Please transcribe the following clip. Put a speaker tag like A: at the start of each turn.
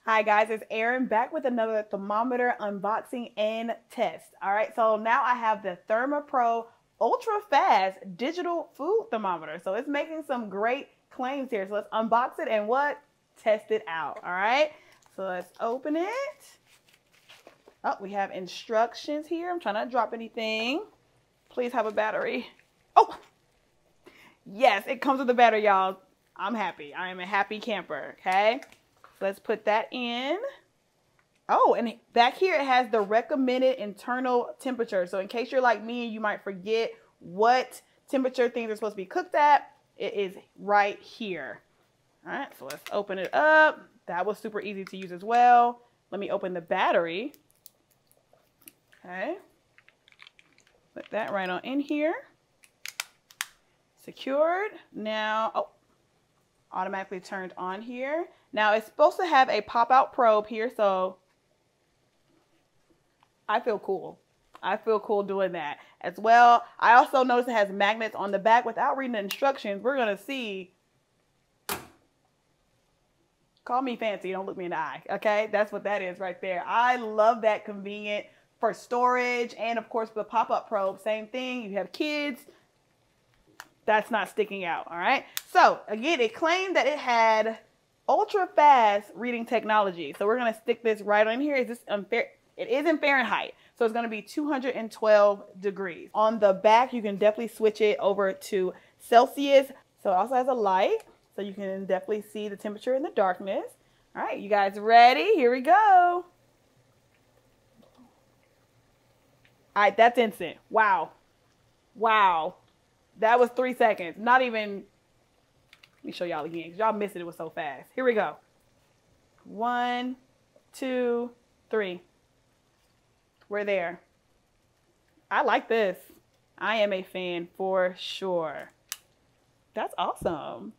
A: Hi guys, it's Erin back with another thermometer unboxing and test. All right, so now I have the ThermoPro ultra fast digital food thermometer. So it's making some great claims here. So let's unbox it and test it out. All right, so let's open it. Oh, we have instructions here. I'm trying not to drop anything. Please have a battery. Oh, yes, it comes with a battery, y'all. I'm happy. I am a happy camper, okay? So let's put that in. Oh, and back here it has the recommended internal temperature. So in case you're like me and you might forget what temperature things are supposed to be cooked at, it is right here. All right, so let's open it up. That was super easy to use as well. Let me open the battery. Okay. Put that right on in here. Secured. Now, oh, automatically turned on here. Now it's supposed to have a pop-out probe here, so I feel cool. I feel cool doing that as well. I also noticed it has magnets on the back. Without reading the instructions, we're gonna see. Call me fancy, don't look me in the eye, okay? That's what that is right there. I love that, convenient for storage, and of course the pop-up probe, same thing. You have kids, that's not sticking out, all right? So again, it claimed that it had ultra fast reading technology. So we're gonna stick this right on here. Is this unfair? It is in Fahrenheit, so it's gonna be 212 degrees. On the back, you can definitely switch it over to Celsius. So it also has a light, so you can definitely see the temperature in the darkness. All right, you guys ready? Here we go. All right, that's instant. Wow. Wow. That was 3 seconds. Not even, let me show y'all again, because y'all missed it. It was so fast. Here we go. 1, 2, 3. We're there. I like this. I am a fan for sure. That's awesome.